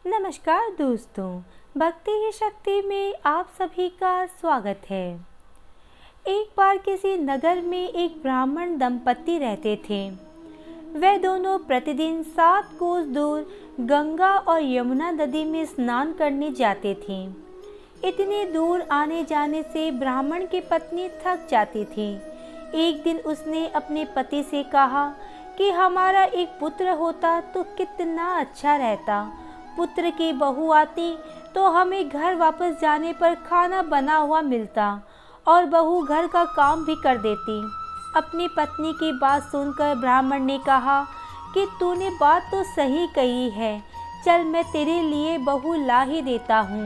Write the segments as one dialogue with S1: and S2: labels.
S1: नमस्कार दोस्तों, भक्ति ही शक्ति में आप सभी का स्वागत है। एक बार किसी नगर में एक ब्राह्मण दंपति रहते थे। वे दोनों प्रतिदिन 7 कोस दूर गंगा और यमुना नदी में स्नान करने जाते थे। इतने दूर आने जाने से ब्राह्मण की पत्नी थक जाती थी। एक दिन उसने अपने पति से कहा कि हमारा एक पुत्र होता तो कितना अच्छा रहता। पुत्र की बहू आती तो हमें घर वापस जाने पर खाना बना हुआ मिलता और बहू घर का काम भी कर देती। अपनी पत्नी की बात सुनकर ब्राह्मण ने कहा कि तूने बात तो सही कही है, चल मैं तेरे लिए बहू ला ही देता हूँ।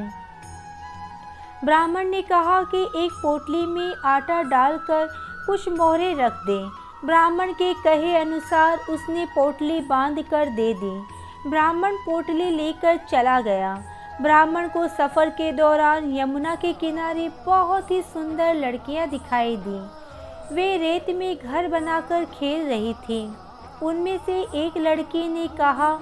S1: ब्राह्मण ने कहा कि एक पोटली में आटा डालकर कुछ मोहरें रख दे। ब्राह्मण के कहे अनुसार उसने पोटली बांध कर दे दी। ब्राह्मण पोटली लेकर चला गया। ब्राह्मण को सफ़र के दौरान यमुना के किनारे बहुत ही सुंदर लड़कियां दिखाई दी। वे रेत में घर बनाकर खेल रही थी। उनमें से एक लड़की ने कहा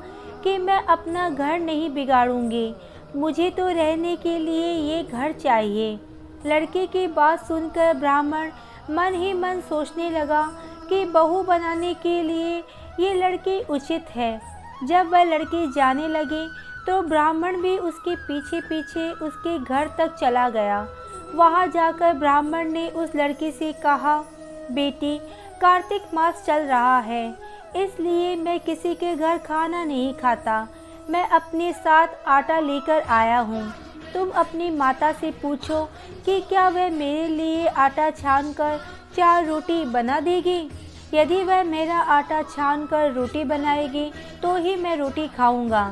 S1: कि मैं अपना घर नहीं बिगाड़ूंगी, मुझे तो रहने के लिए ये घर चाहिए। लड़के की बात सुनकर ब्राह्मण मन ही मन सोचने लगा कि बहू बनाने के लिए ये लड़की उचित है। जब वह लड़की जाने लगी तो ब्राह्मण भी उसके पीछे पीछे उसके घर तक चला गया। वहां जाकर ब्राह्मण ने उस लड़की से कहा, बेटी, कार्तिक मास चल रहा है, इसलिए मैं किसी के घर खाना नहीं खाता। मैं अपने साथ आटा लेकर आया हूँ। तुम अपनी माता से पूछो कि क्या वह मेरे लिए आटा छानकर 4 रोटी बना देगी। यदि वह मेरा आटा छानकर रोटी बनाएगी तो ही मैं रोटी खाऊंगा।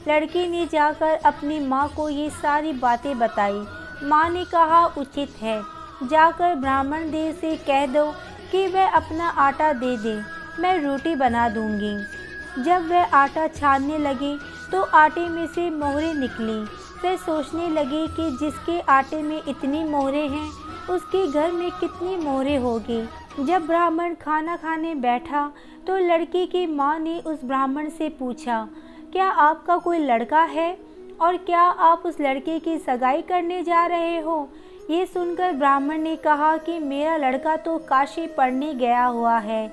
S1: लड़की ने जाकर अपनी माँ को ये सारी बातें बताई। माँ ने कहा, उचित है, जाकर ब्राह्मण देव से कह दो कि वह अपना आटा दे दे, मैं रोटी बना दूंगी। जब वह आटा छानने लगी तो आटे में से मोहरें निकली। वह सोचने लगी कि जिसके आटे में इतनी मोहरें हैं उसके घर में कितनी मोहरें होगी। जब ब्राह्मण खाना खाने बैठा तो लड़की की माँ ने उस ब्राह्मण से पूछा, क्या आपका कोई लड़का है और क्या आप उस लड़के की सगाई करने जा रहे हो। ये सुनकर ब्राह्मण ने कहा कि मेरा लड़का तो काशी पढ़ने गया हुआ है,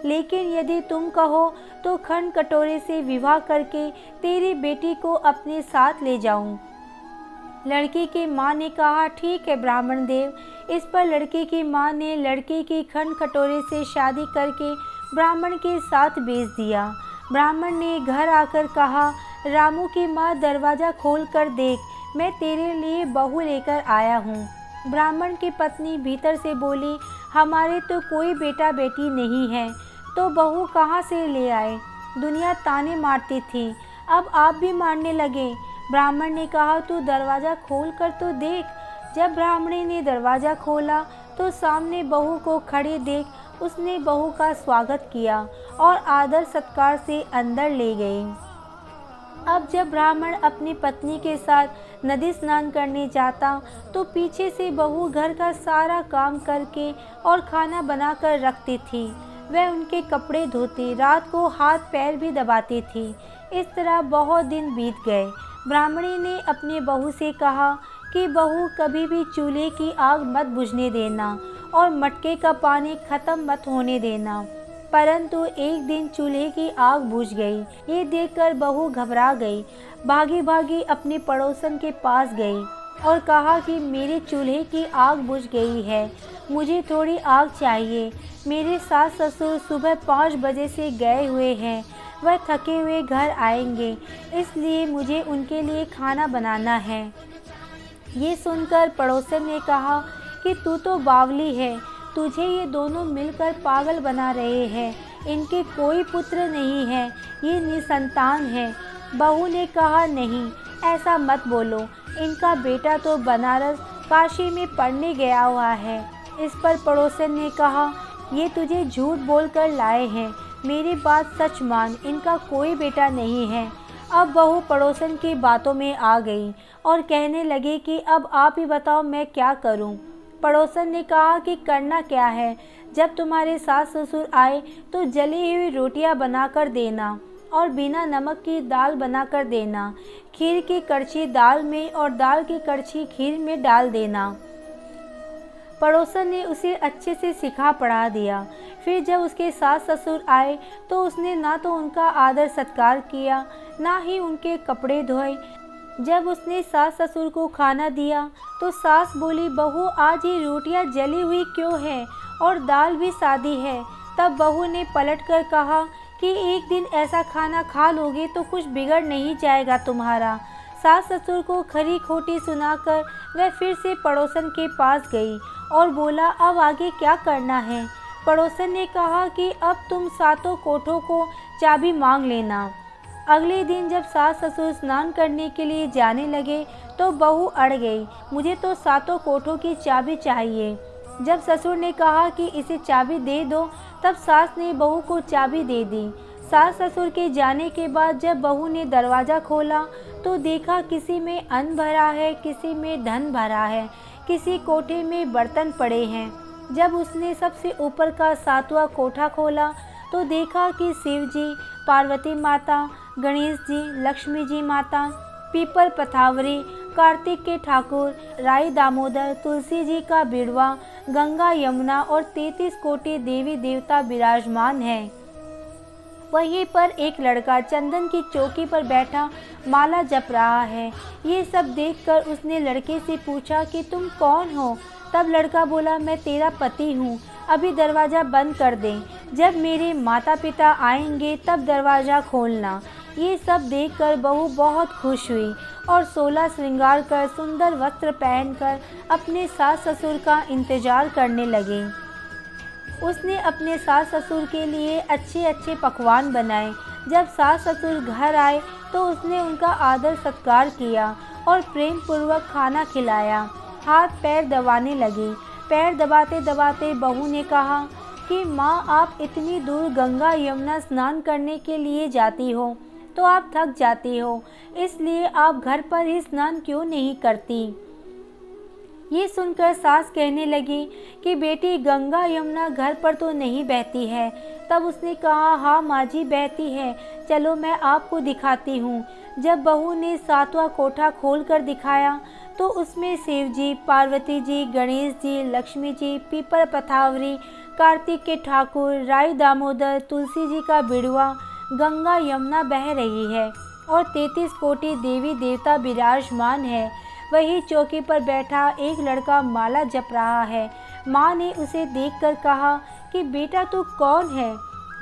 S1: लेकिन यदि तुम कहो तो खंड कटोरे से विवाह करके तेरी बेटी को अपने साथ ले जाऊं। लड़की की माँ ने कहा, ठीक है ब्राह्मण देव। इस पर लड़की की माँ ने लड़की की खंड कटोरे से शादी करके ब्राह्मण के साथ भेज दिया। ब्राह्मण ने घर आकर कहा, रामू की माँ, दरवाज़ा खोल कर देख, मैं तेरे लिए बहू लेकर आया हूँ। ब्राह्मण की पत्नी भीतर से बोली, हमारे तो कोई बेटा बेटी नहीं है, तो बहू कहाँ से ले आए। दुनिया ताने मारती थी, अब आप भी मारने लगे। ब्राह्मण ने कहा, तू दरवाज़ा खोल कर तो देख। जब ब्राह्मणी ने दरवाज़ा खोला तो सामने बहू को खड़े देख उसने बहू का स्वागत किया और आदर सत्कार से अंदर ले गई। अब जब ब्राह्मण अपनी पत्नी के साथ नदी स्नान करने जाता तो पीछे से बहू घर का सारा काम करके और खाना बनाकर रखती थी। वह उनके कपड़े धोती, रात को हाथ पैर भी दबाती थी। इस तरह बहुत दिन बीत गए। ब्राह्मणी ने अपने बहू से कहा कि बहू, कभी भी चूल्हे की आग मत बुझने देना और मटके का पानी ख़त्म मत होने देना। परंतु एक दिन चूल्हे की आग बुझ गई। ये देखकर बहू घबरा गई। भागी भागी अपने पड़ोसन के पास गई और कहा कि मेरे चूल्हे की आग बुझ गई है, मुझे थोड़ी आग चाहिए। मेरे सास ससुर सुबह 5 बजे से गए हुए हैं, वह थके हुए घर आएंगे, इसलिए मुझे उनके लिए खाना बनाना है। ये सुनकर पड़ोसन ने कहा कि तू तो बावली है, तुझे ये दोनों मिलकर पागल बना रहे हैं। इनके कोई पुत्र नहीं है, ये निसंतान है। बहू ने कहा, नहीं, ऐसा मत बोलो, इनका बेटा तो बनारस काशी में पढ़ने गया हुआ है। इस पर पड़ोसन ने कहा, ये तुझे झूठ बोलकर लाए हैं, मेरी बात सच मान, इनका कोई बेटा नहीं है। अब बहू पड़ोसन की बातों में आ गई और कहने लगी कि अब आप ही बताओ मैं क्या करूं। पड़ोसन ने कहा कि करना क्या है, जब तुम्हारे सास ससुर आए तो जली हुई रोटियां बनाकर देना और बिना नमक की दाल बनाकर देना। खीर की कड़छी दाल में और दाल की कड़छी खीर में डाल देना। पड़ोसन ने उसे अच्छे से सिखा पढ़ा दिया। फिर जब उसके सास ससुर आए तो उसने ना तो उनका आदर सत्कार किया, ना ही उनके कपड़े धोए। जब उसने सास ससुर को खाना दिया तो सास बोली, बहू आज ये रोटियां जली हुई क्यों है और दाल भी सादी है। तब बहू ने पलटकर कहा कि एक दिन ऐसा खाना खा लोगे तो कुछ बिगड़ नहीं जाएगा तुम्हारा। सास ससुर को खरी खोटी सुनाकर वह फिर से पड़ोसन के पास गई और बोला, अब आगे क्या करना है। पड़ोसन ने कहा कि अब तुम सातों कोठों को चाबी मांग लेना। अगले दिन जब सास ससुर स्नान करने के लिए जाने लगे तो बहू अड़ गई, मुझे तो सातों कोठों की चाबी चाहिए। जब ससुर ने कहा कि इसे चाबी दे दो, तब सास ने बहू को चाबी दे दी। सास ससुर के जाने के बाद जब बहू ने दरवाज़ा खोला तो देखा किसी में अन्न भरा है, किसी में धन भरा है, किसी कोठे में बर्तन पड़े हैं। जब उसने सबसे ऊपर का सातवां कोठा खोला तो देखा कि शिव जी, पार्वती माता, गणेश जी, लक्ष्मी जी माता, पीपल पथावरी, कार्तिक के ठाकुर, राई दामोदर, तुलसी जी का बिड़वा, गंगा यमुना और 33 कोटि देवी देवता विराजमान हैं। वहीं पर एक लड़का चंदन की चौकी पर बैठा माला जप रहा है। ये सब देखकर उसने लड़के से पूछा कि तुम कौन हो। तब लड़का बोला, मैं तेरा पति हूँ, अभी दरवाज़ा बंद कर दे, जब मेरे माता पिता आएंगे तब दरवाज़ा खोलना। ये सब देखकर बहू बहुत खुश हुई और 16 श्रृंगार कर सुंदर वस्त्र पहनकर अपने सास ससुर का इंतजार करने लगी। उसने अपने सास ससुर के लिए अच्छे अच्छे पकवान बनाए। जब सास ससुर घर आए तो उसने उनका आदर सत्कार किया और प्रेम पूर्वक खाना खिलाया। हाथ पैर दबाने लगी। पैर दबाते दबाते बहू ने कहा कि माँ, आप इतनी दूर गंगा यमुना स्नान करने के लिए जाती हो तो आप थक जाती हो, इसलिए आप घर पर ही स्नान क्यों नहीं करती। ये सुनकर सास कहने लगी कि बेटी, गंगा यमुना घर पर तो नहीं बहती है। तब उसने कहा, हाँ माँ जी, बहती है, चलो मैं आपको दिखाती हूँ। जब बहू ने सातवां कोठा खोलकर दिखाया तो उसमें शिव जी, पार्वती जी, गणेश जी, लक्ष्मी जी, पीपल पथावरी, कार्तिक के ठाकुर, राई दामोदर, तुलसी जी का बिड़वा, गंगा यमुना बह रही है और 33 कोटि देवी देवता विराजमान है। वही चौकी पर बैठा एक लड़का माला जप रहा है। माँ ने उसे देखकर कहा कि बेटा, तू कौन है।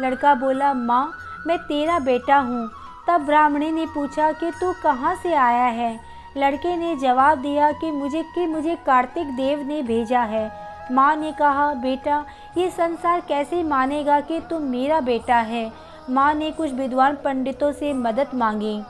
S1: लड़का बोला, माँ, मैं तेरा बेटा हूँ। तब ब्राह्मणी ने पूछा कि तू कहाँ से आया है। लड़के ने जवाब दिया कि मुझे कार्तिक देव ने भेजा है। माँ ने कहा, बेटा, ये संसार कैसे मानेगा कि तुम मेरा बेटा है। माँ ने कुछ विद्वान पंडितों से मदद मांगी।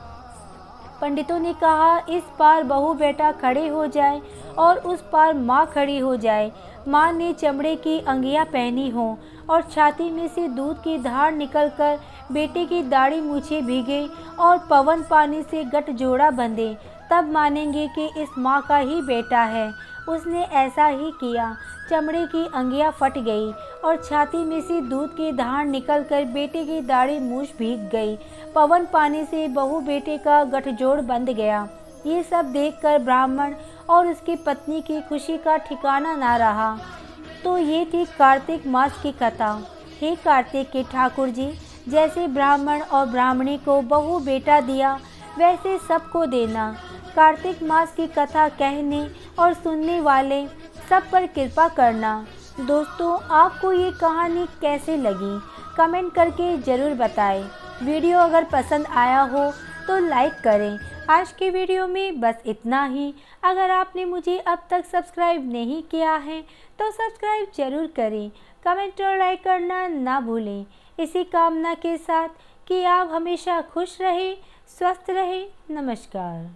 S1: पंडितों ने कहा, इस पार बहू बेटा खड़े हो जाए और उस पार माँ खड़ी हो जाए। माँ ने चमड़े की अंगियाँ पहनी हो और छाती में से दूध की धार निकलकर बेटे की दाढ़ी मूछें भीगे और पवन पानी से गठजोड़ा बंधे, तब मानेंगे कि इस माँ का ही बेटा है। उसने ऐसा ही किया। चमड़े की अंगियाँ फट गई और छाती में से दूध की धार निकलकर बेटे की दाढ़ी मूछ भीग गई। पवन पानी से बहू बेटे का गठजोड़ बंध गया। ये सब देखकर ब्राह्मण और उसकी पत्नी की खुशी का ठिकाना ना रहा। तो ये थी कार्तिक मास की कथा। हे कार्तिक के ठाकुर जी, जैसे ब्राह्मण और ब्राह्मणी को बहू बेटा दिया, वैसे सबको देना। कार्तिक मास की कथा कहने और सुनने वाले सब पर कृपा करना। दोस्तों, आपको ये कहानी कैसे लगी, कमेंट करके ज़रूर बताएं। वीडियो अगर पसंद आया हो तो लाइक करें। आज के वीडियो में बस इतना ही। अगर आपने मुझे अब तक सब्सक्राइब नहीं किया है तो सब्सक्राइब ज़रूर करें। कमेंट और लाइक करना ना भूलें। इसी कामना के साथ कि आप हमेशा खुश रहें, स्वस्थ रहें। नमस्कार।